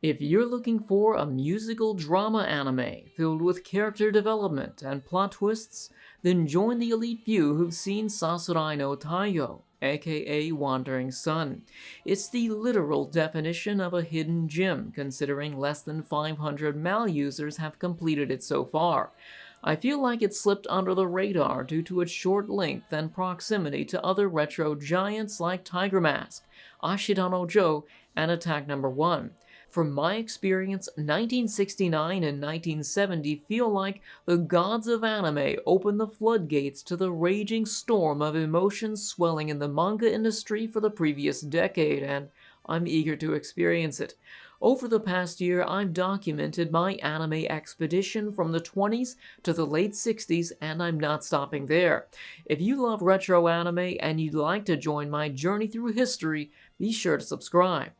If you're looking for a musical drama anime filled with character development and plot twists, then join the elite few who've seen Sasurai no Taiyo, aka Wandering Sun. It's the literal definition of a hidden gem, considering less than 500 MAL users have completed it so far. I feel like it slipped under the radar due to its short length and proximity to other retro giants like Tiger Mask, Ashita no Joe, and Attack Number 1. From my experience, 1969 and 1970 feel like the gods of anime opened the floodgates to the raging storm of emotions swelling in the manga industry for the previous decade, and I'm eager to experience it. Over the past year, I've documented my anime expedition from the 20s to the late 60s, and I'm not stopping there. If you love retro anime and you'd like to join my journey through history, be sure to subscribe.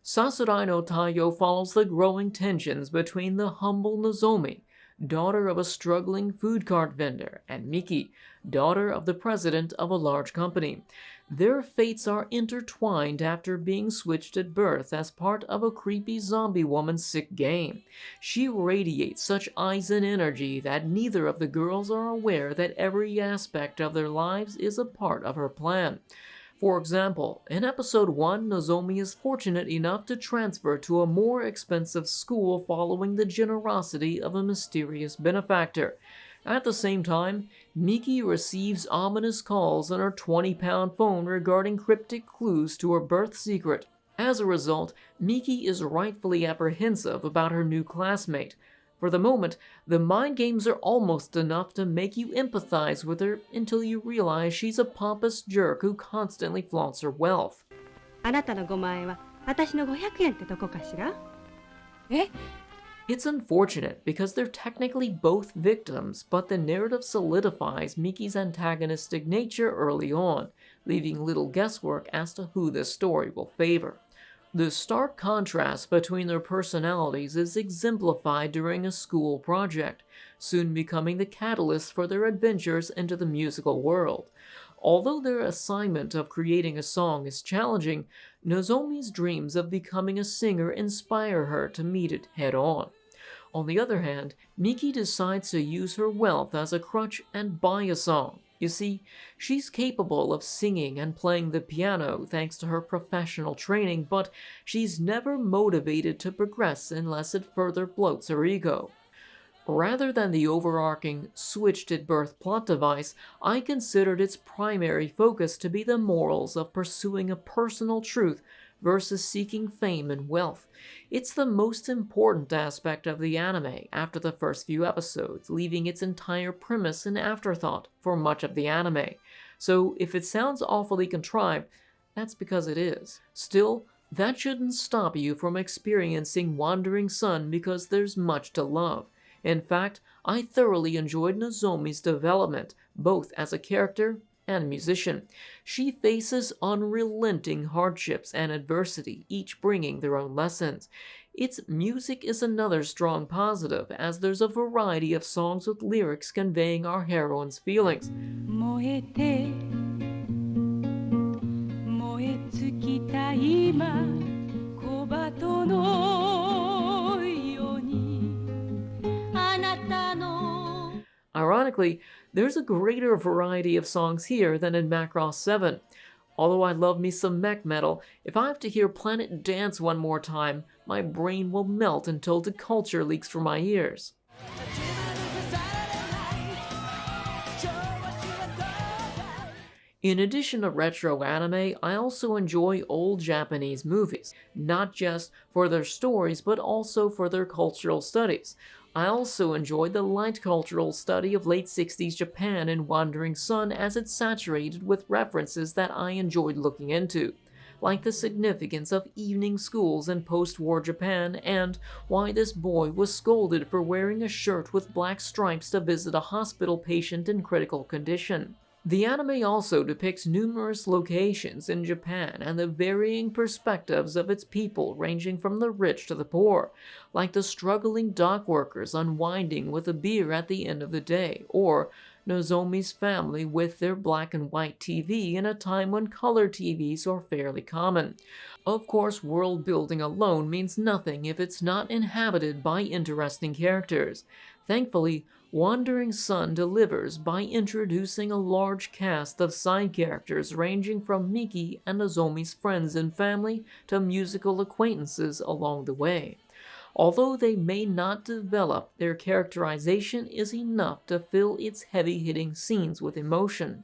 Sasurai no Taiyo follows the growing tensions between the humble Nozomi, daughter of a struggling food cart vendor, and Miki, daughter of the president of a large company. Their fates are intertwined after being switched at birth as part of a creepy zombie woman's sick game. She radiates such Aizen energy that neither of the girls are aware that every aspect of their lives is a part of her plan. For example, in episode 1, Nozomi is fortunate enough to transfer to a more expensive school following the generosity of a mysterious benefactor. At the same time, Miki receives ominous calls on her 20-pound phone regarding cryptic clues to her birth secret. As a result, Miki is rightfully apprehensive about her new classmate. For the moment, the mind games are almost enough to make you empathize with her until you realize she's a pompous jerk who constantly flaunts her wealth. あなたの5万円は私の500円ってとこかしら? It's unfortunate because they're technically both victims, but the narrative solidifies Miki's antagonistic nature early on, leaving little guesswork as to who this story will favor. The stark contrast between their personalities is exemplified during a school project, soon becoming the catalyst for their adventures into the musical world. Although their assignment of creating a song is challenging, Nozomi's dreams of becoming a singer inspire her to meet it head-on. On the other hand, Miki decides to use her wealth as a crutch and buy a song. You see, she's capable of singing and playing the piano thanks to her professional training, but she's never motivated to progress unless it further bloats her ego. Rather than the overarching switched at birth plot device, I considered its primary focus to be the morals of pursuing a personal truth versus seeking fame and wealth. It's the most important aspect of the anime after the first few episodes, leaving its entire premise an afterthought for much of the anime. So if it sounds awfully contrived, that's because it is. Still, that shouldn't stop you from experiencing Wandering Sun because there's much to love. In fact, I thoroughly enjoyed Nozomi's development, both as a character and musician. She faces unrelenting hardships and adversity, each bringing their own lessons. Its music is another strong positive, as there's a variety of songs with lyrics conveying our heroine's feelings. 燃えて燃え尽きた今小鳩のようにあなたの Ironically, there's a greater variety of songs here than in Macross 7. Although I love me some mech metal, if I have to hear Planet Dance one more time, my brain will melt until the culture leaks from my ears. In addition to retro anime, I also enjoy old Japanese movies, not just for their stories but also for their cultural studies. I also enjoyed the light cultural study of late 60s Japan in Wandering Sun as it's saturated with references that I enjoyed looking into, like the significance of evening schools in post-war Japan and why this boy was scolded for wearing a shirt with black stripes to visit a hospital patient in critical condition. The anime also depicts numerous locations in Japan and the varying perspectives of its people ranging from the rich to the poor, like the struggling dock workers unwinding with a beer at the end of the day, or Nozomi's family with their black and white TV in a time when color TVs are fairly common. Of course, world building alone means nothing if it's not inhabited by interesting characters. Thankfully, Wandering Sun delivers by introducing a large cast of side characters ranging from Miki and Nozomi's friends and family to musical acquaintances along the way. Although they may not develop, their characterization is enough to fill its heavy-hitting scenes with emotion.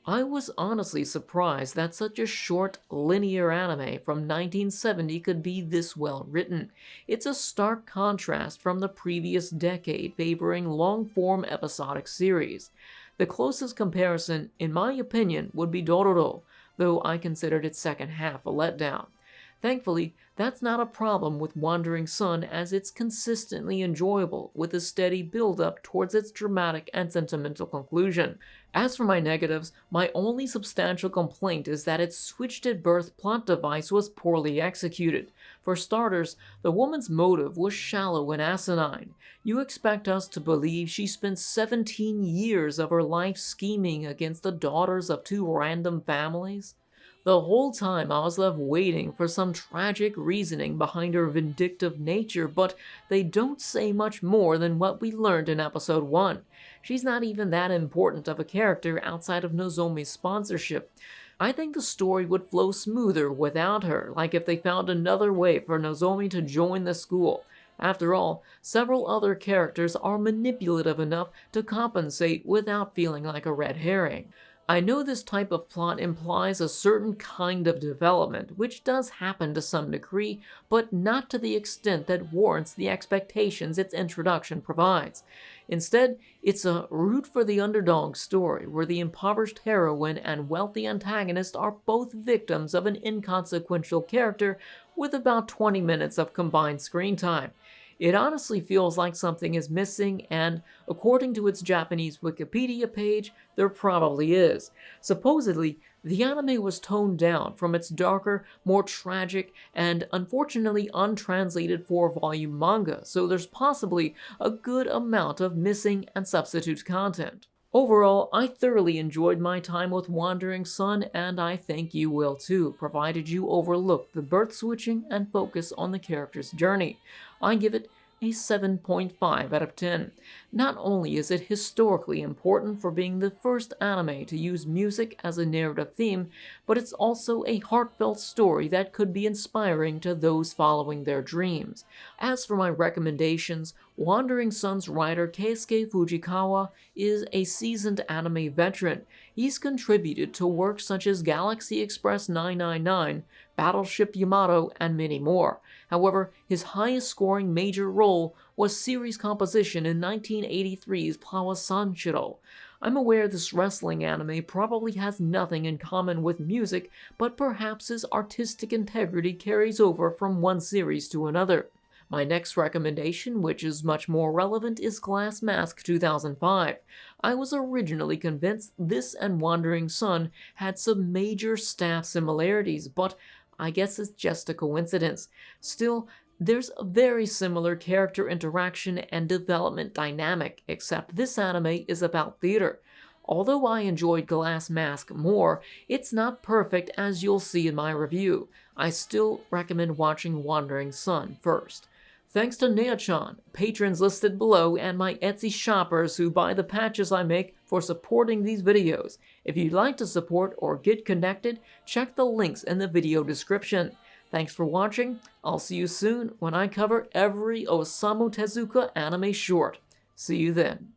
I was honestly surprised that such a short, linear anime from 1970 could be this well written. It's a stark contrast from the previous decade favoring long-form episodic series. The closest comparison, in my opinion, would be Dororo, though I considered its second half a letdown. Thankfully, that's not a problem with Wandering Sun, as it's consistently enjoyable, with a steady build-up towards its dramatic and sentimental conclusion. As for my negatives, my only substantial complaint is that its switched-at-birth plot device was poorly executed. For starters, the woman's motive was shallow and asinine. You expect us to believe she spent 17 years of her life scheming against the daughters of two random families? The whole time I was left waiting for some tragic reasoning behind her vindictive nature, but they don't say much more than what we learned in episode 1. She's not even that important of a character outside of Nozomi's sponsorship. I think the story would flow smoother without her, like if they found another way for Nozomi to join the school. After all, several other characters are manipulative enough to compensate without feeling like a red herring. I know this type of plot implies a certain kind of development, which does happen to some degree, but not to the extent that warrants the expectations its introduction provides. Instead, it's a root for the underdog story, where the impoverished heroine and wealthy antagonist are both victims of an inconsequential character with about 20 minutes of combined screen time. It honestly feels like something is missing, and according to its Japanese Wikipedia page, there probably is. Supposedly, the anime was toned down from its darker, more tragic, and unfortunately untranslated 4-volume manga, so there's possibly a good amount of missing and substitute content. Overall, I thoroughly enjoyed my time with Wandering Sun, and I think you will too, provided you overlook the birth switching and focus on the character's journey. I give it a 7.5 out of 10. Not only is it historically important for being the first anime to use music as a narrative theme, but it's also a heartfelt story that could be inspiring to those following their dreams. As for my recommendations, Wandering Sun's writer Keisuke Fujikawa is a seasoned anime veteran. He's contributed to works such as Galaxy Express 999, Battleship Yamato, and many more. However, his highest scoring major role was series composition in 1983's Plawa Sanshiro. I'm aware this wrestling anime probably has nothing in common with music, but perhaps his artistic integrity carries over from one series to another. My next recommendation, which is much more relevant, is Glass Mask 2005. I was originally convinced this and Wandering Sun had some major staff similarities, but I guess it's just a coincidence. Still, there's a very similar character interaction and development dynamic, except this anime is about theater. Although I enjoyed Glass Mask more, it's not perfect, as you'll see in my review. I still recommend watching Wandering Sun first. Thanks to Nea-chan, patrons listed below, and my Etsy shoppers who buy the patches I make for supporting these videos. If you'd like to support or get connected, check the links in the video description. Thanks for watching. I'll see you soon when I cover every Osamu Tezuka anime short. See you then.